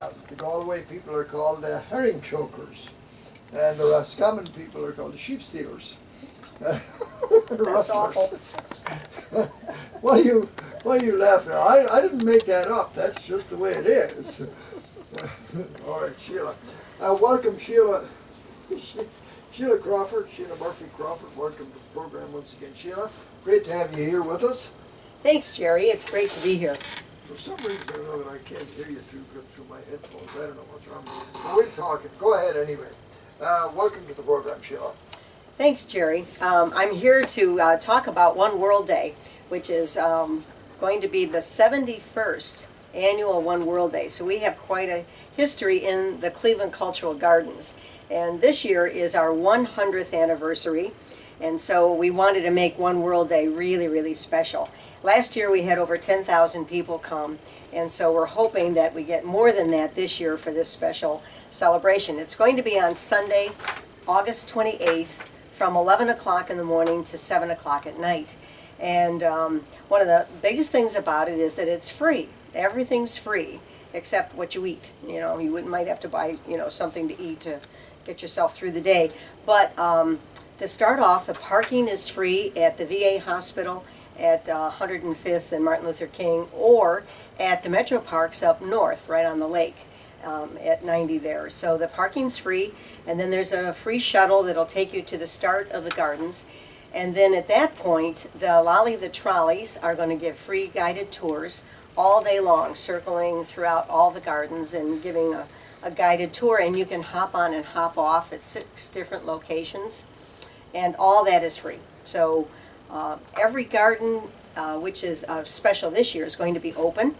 The Galway people are called the herring chokers, and the Roscommon people are called the sheep stealers. That's awful. Why are you laughing? I didn't make that up. That's just the way it is. All right, Sheila. Welcome, Sheila. Sheila Crawford, Sheila Murphy Crawford. Welcome to the program once again, Sheila. Great to have you here with us. Thanks, Jerry. It's great to be here. For some reason or another, I can't hear you too good through my headphones. I don't know what's wrong with you. But we're talking. Go ahead anyway. Welcome to the program, Sheila. Thanks, Jerry. I'm here to talk about One World Day, which is going to be the 71st annual One World Day. So we have quite a history in the Cleveland Cultural Gardens. And this year is our 100th anniversary. And so we wanted to make One World Day really, really special. Last year we had over 10,000 people come, and so we're hoping that we get more than that this year for this special celebration. It's going to be on Sunday, August 28th, from 11 o'clock in the morning to 7 o'clock at night. And one of the biggest things about it is that it's free. Everything's free except what you eat. You know, you might have to buy, something to eat to get yourself through the day. But to start off, the parking is free at the VA hospital at 105th and Martin Luther King, or at the Metro Parks up north, right on the lake, at 90 there. So the parking's free, and then there's a free shuttle that'll take you to the start of the gardens. And then at that point, the trolleys are going to give free guided tours all day long, circling throughout all the gardens and giving a guided tour, and you can hop on and hop off at 6 different locations, and all that is free. So every garden, which is special this year, is going to be open,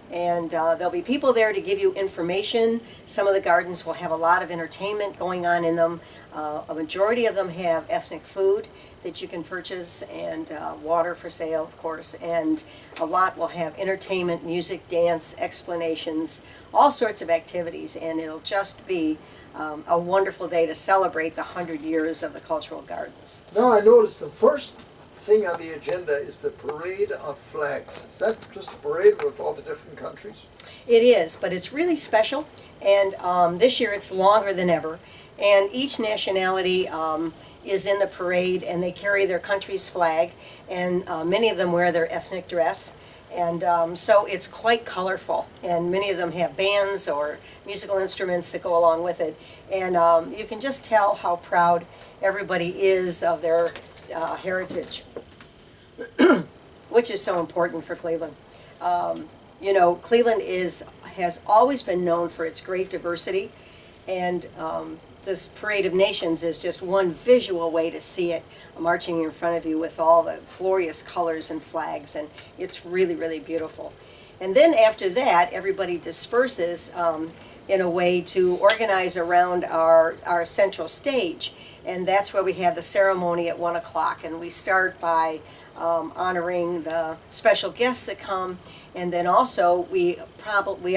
and there'll be people there to give you information. Some of the gardens will have a lot of entertainment going on in them. A majority of them have ethnic food that you can purchase, and water for sale, of course, and a lot will have entertainment, music, dance, explanations, all sorts of activities, and it'll just be a wonderful day to celebrate the 100 years of the Cultural Gardens. Now I noticed the first thing on the agenda is the parade of flags. Is that just a parade with all the different countries? It is, but it's really special, and this year it's longer than ever, and each nationality is in the parade, and they carry their country's flag, and many of them wear their ethnic dress, and so it's quite colorful, and many of them have bands or musical instruments that go along with it, and you can just tell how proud everybody is of their heritage, which is so important for Cleveland. Cleveland has always been known for its great diversity, and this Parade of Nations is just one visual way to see it, marching in front of you with all the glorious colors and flags, and it's really, really beautiful. And then after that, everybody disperses in a way to organize around our central stage, and that's where we have the ceremony at 1 o'clock, and we start by honoring the special guests that come, and then also we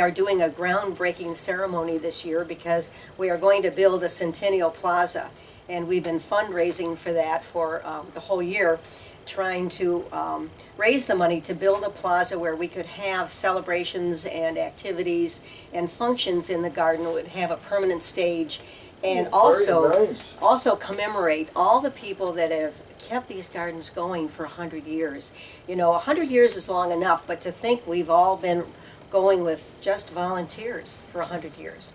are doing a groundbreaking ceremony this year because we are going to build a Centennial Plaza, and we've been fundraising for that for the whole year, trying to raise the money to build a plaza where we could have celebrations and activities and functions in the garden. It would have a permanent stage, and also commemorate all the people that have kept these gardens going for 100 years. 100 years is long enough, but to think we've all been going with just volunteers for 100 years.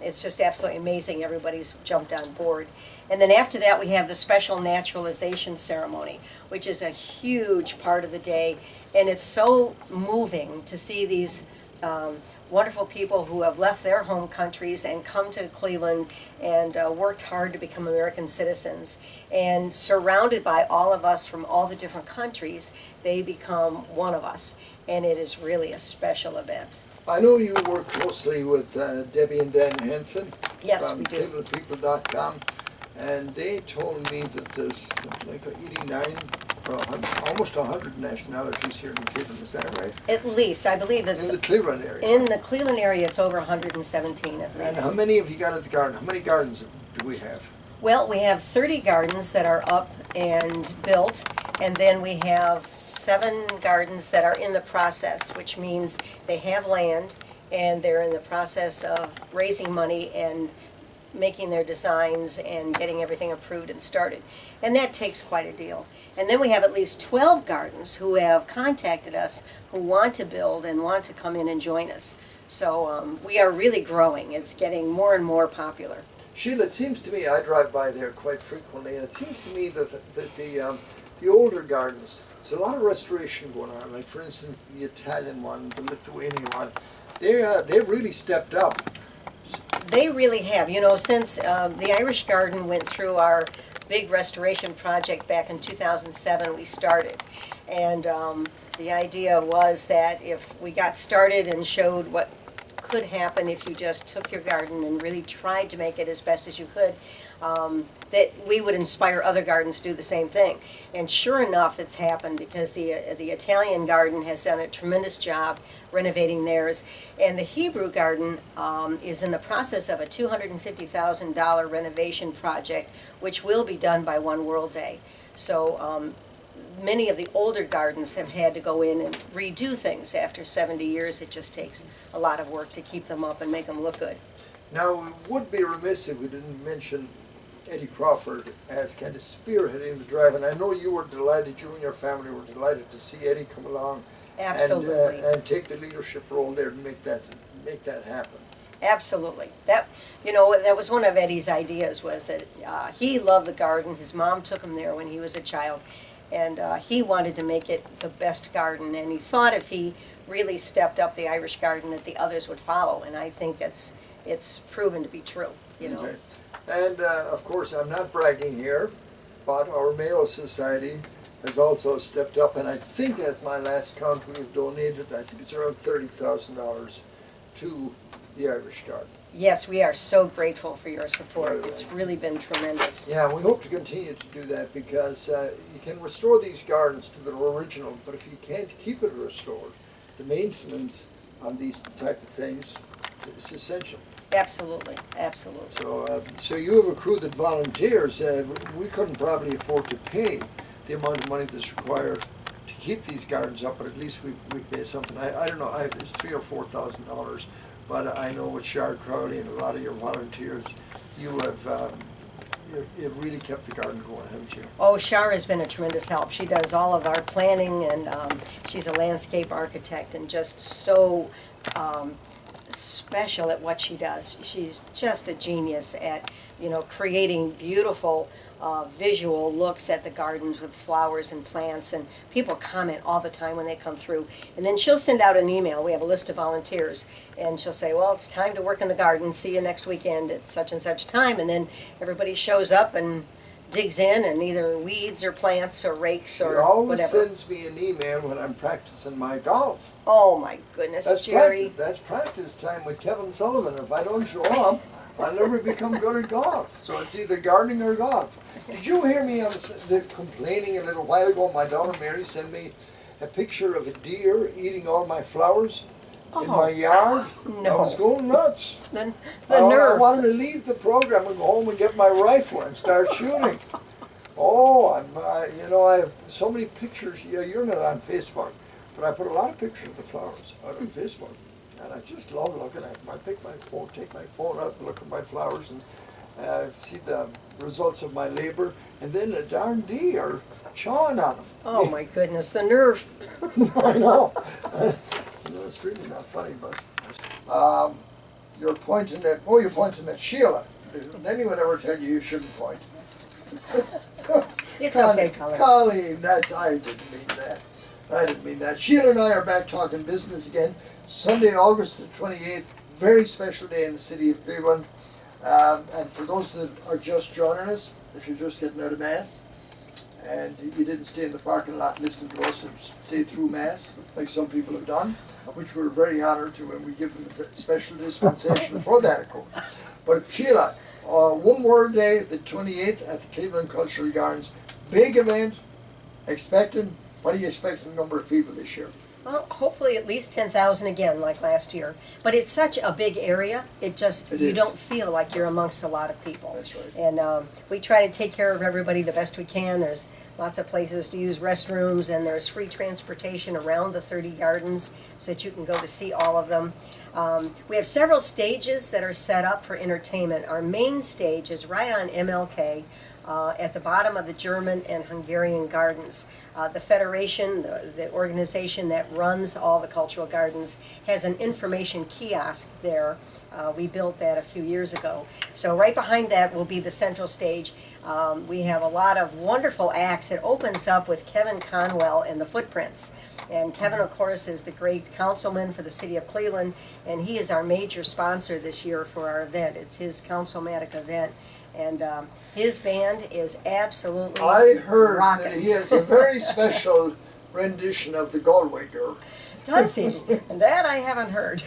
It's just absolutely amazing. Everybody's jumped on board. And then after that, we have the special naturalization ceremony, which is a huge part of the day. And it's so moving to see these wonderful people who have left their home countries and come to Cleveland and worked hard to become American citizens. And surrounded by all of us from all the different countries, they become one of us. And it is really a special event. I know you work closely with Debbie and Dan Hansen Yes, from we do. ClevelandPeople.com, and they told me that there's like 89, almost 100 nationalities here in Cleveland. Is that right? At least, I believe it's... In the Cleveland area. In the Cleveland area, it's over 117 at least. And how many have you got at the garden? How many gardens do we have? Well, we have 30 gardens that are up and built, and then we have 7 gardens that are in the process, which means they have land and they're in the process of raising money and making their designs and getting everything approved and started. And that takes quite a deal. And then we have at least 12 gardens who have contacted us who want to build and want to come in and join us. So we are really growing. It's getting more and more popular. Sheila, it seems to me, I drive by there quite frequently, and it seems to me that the older gardens, there's a lot of restoration going on. Like, for instance, the Italian one, the Lithuanian one, they've really stepped up. They really have. You know, since the Irish Garden went through our big restoration project back in 2007, we started. And the idea was that if we got started and showed what could happen if you just took your garden and really tried to make it as best as you could, that we would inspire other gardens to do the same thing. And sure enough, it's happened, because the Italian garden has done a tremendous job renovating theirs. And the Hebrew garden is in the process of a $250,000 renovation project, which will be done by One World Day. So many of the older gardens have had to go in and redo things after 70 years. It just takes a lot of work to keep them up and make them look good. Now, we would be remiss if we didn't mention Eddie Crawford as kind of spearheading the drive. And I know you were delighted, you and your family were delighted to see Eddie come along. Absolutely. And take the leadership role there to make that happen. Absolutely. That, you know, that was one of Eddie's ideas, was that he loved the garden. His mom took him there when he was a child, and he wanted to make it the best garden. And he thought if he really stepped up the Irish garden, that the others would follow. And I think it's proven to be true, you know. Okay. And of course, I'm not bragging here, but our Mayo Society has also stepped up, and I think at my last count we've donated, I think it's around $30,000 to the Irish Garden. Yes, we are so grateful for your support. Right. It's really been tremendous. Yeah, we hope to continue to do that, because you can restore these gardens to their original, but if you can't keep it restored, the maintenance on these type of things is essential. Absolutely, absolutely. So you have a crew that volunteers. We couldn't probably afford to pay the amount of money that's required to keep these gardens up, but at least we pay something. I don't know, it's $3,000 or $4,000, but I know with Shard Crowley and a lot of your volunteers, you've really kept the garden going, haven't you? Oh, Shar has been a tremendous help. She does all of our planning, and she's a landscape architect, and just so special at what she does. She's just a genius at, you know, creating beautiful visual looks at the gardens with flowers and plants, and people comment all the time when they come through. And then she'll send out an email. We have a list of volunteers, and she'll say, well, it's time to work in the garden. See you next weekend at such and such time. And then everybody shows up and digs in, and either weeds or plants or rakes or He always whatever. sends me an email when I'm practicing my golf. Oh my goodness, Jerry. That's practice time with Kevin Sullivan. If I don't show up, I'll never become good at golf. So it's either gardening or golf. Did you hear me on the complaining a little while ago? My daughter Mary sent me a picture of a deer eating all my flowers in my yard. No. I was going nuts. The I nerve. wanted to leave the program and go home and get my rifle and start shooting. Oh, I have so many pictures. Yeah, you're not on Facebook, but I put a lot of pictures of the flowers out on Facebook, and I just love looking at them. I take my phone out and look at my flowers and see the results of my labor, and then a darn deer chawing on them. Oh my goodness, the nerve. I know. It's really not funny, but you're pointing at. Oh, you're pointing at Sheila. Did anyone ever tell you shouldn't point? It's okay, Colin. Colleen, I didn't mean that. I didn't mean that. Sheila and I are back talking business again. Sunday, August the 28th, very special day in the city of Cleveland. And for those that are just joining us, if you're just getting out of Mass, and you didn't stay in the parking lot listening to us and stay through Mass, like some people have done, which we're very honored to, and we give them a special dispensation for that, of course. But Sheila, One World Day, the 28th at the Cleveland Cultural Gardens, big event, expecting What do you expect the number of people this year? Well, hopefully at least 10,000 again, like last year. But it's such a big area, It you is. don't feel like you're amongst a lot of people. That's right. And we try to take care of everybody the best we can. There's lots of places to use restrooms, and there's free transportation around the 30 gardens so that you can go to see all of them. We have several stages that are set up for entertainment. Our main stage is right on MLK. At the bottom of the German and Hungarian gardens. The Federation, the organization that runs all the cultural gardens, has an information kiosk there. We built that a few years ago. So right behind that will be the central stage. We have a lot of wonderful acts. It opens up with Kevin Conwell and the Footprints. And Kevin, of course, is the great councilman for the city of Cleveland, and he is our major sponsor this year for our event. It's his councilmatic event. And his band is absolutely I heard rocking. that he has a very special rendition of the Galway Girl. Does he? That I haven't heard.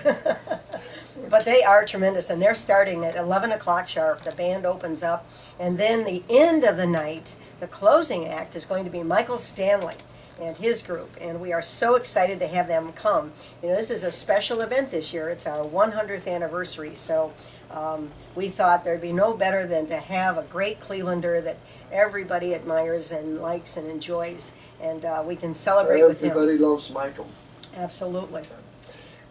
But they are tremendous, and they're starting at 11 o'clock sharp. The band opens up, and then the end of the night, the closing act is going to be Michael Stanley and his group, and we are so excited to have them come. You know, this is a special event this year. It's our 100th anniversary, so we thought there'd be no better than to have a great Clevelander that everybody admires and likes and enjoys, and we can celebrate with him. Everybody loves Michael. Absolutely.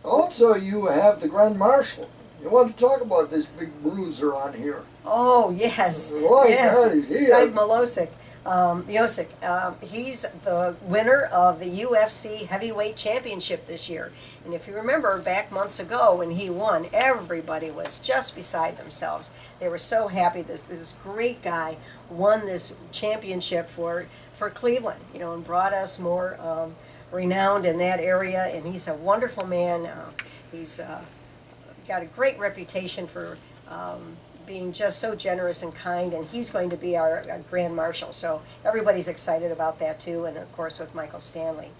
Also, you have the Grand Marshal. You want to talk about this big bruiser on here? Oh, yes. Boy, Yes. God, is he Steve Milosic. He's the winner of the UFC Heavyweight Championship this year. And if you remember back months ago when he won, everybody was just beside themselves. They were so happy this great guy won this championship for Cleveland, you know, and brought us more renowned in that area. And he's a wonderful man. He's got a great reputation for being just so generous and kind, and he's going to be our Grand Marshal. So everybody's excited about that too, and of course with Michael Stanley.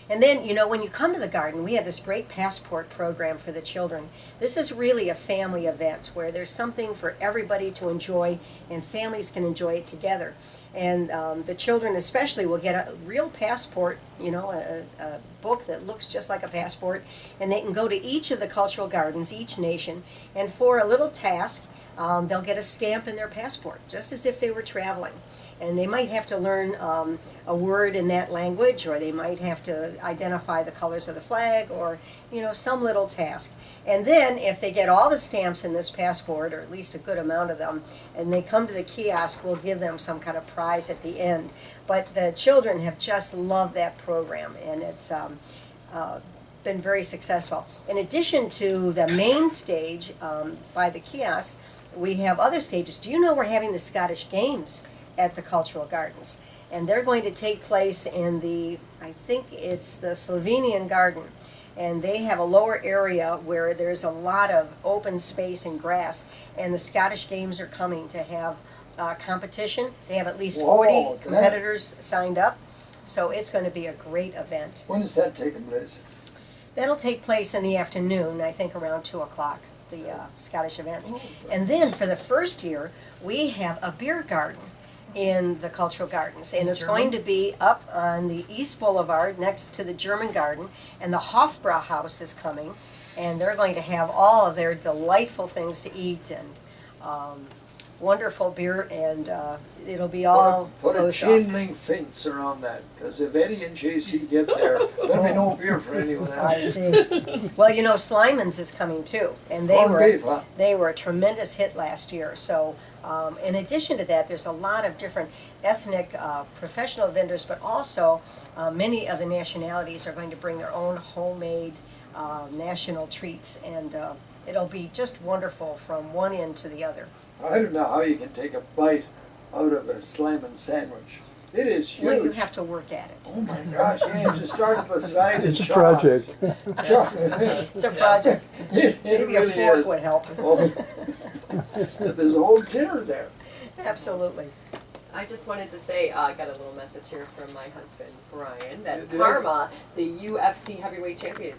And then, you know, when you come to the garden, we have this great passport program for the children. This is really a family event where there's something for everybody to enjoy, and families can enjoy it together. And the children especially will get a real passport, you know, a book that looks just like a passport, and they can go to each of the cultural gardens, each nation, and for a little task, they'll get a stamp in their passport, just as if they were traveling. And they might have to learn a word in that language, or they might have to identify the colors of the flag, or, you know, some little task. And then if they get all the stamps in this passport, or at least a good amount of them, and they come to the kiosk, we'll give them some kind of prize at the end. But the children have just loved that program, and it's been very successful. In addition to the main stage by the kiosk, we have other stages. Do you know we're having the Scottish Games at the Cultural Gardens? And they're going to take place in I think it's the Slovenian Garden. And they have a lower area where there's a lot of open space and grass. And the Scottish Games are coming to have competition. They have at least 40 Whoa, competitors signed up. So it's going to be a great event. When is that taking place? That'll take place in the afternoon, I think around 2 o'clock, the Scottish events. Oh, And then for the first year, we have a beer garden in the Cultural Gardens. And it's going to be up on the East Boulevard next to the German Garden. And the Hofbrauhaus is coming. And they're going to have all of their delightful things to eat and wonderful beer. And it'll be all Put a closed off. chain link fence around that, because if Eddie and JC get there, there'll be no beer for anyone I else. see. Well, you know, Slyman's is coming too, and Corned beef, huh? they were a tremendous hit last year. So, in addition to that, there's a lot of different ethnic professional vendors, but also many of the nationalities are going to bring their own homemade national treats, and it'll be just wonderful from one end to the other. I don't know how you can take a bite out of a Slimin sandwich. It is huge. Well, you have to work at it. Oh my gosh, yeah, you start at the side and It's a chop. project. It's a project. It Maybe really a fork is. would help. Oh, there's a whole dinner there. Absolutely. I just wanted to say, I got a little message here from my husband, Brian, You that did? Parma, the UFC heavyweight champion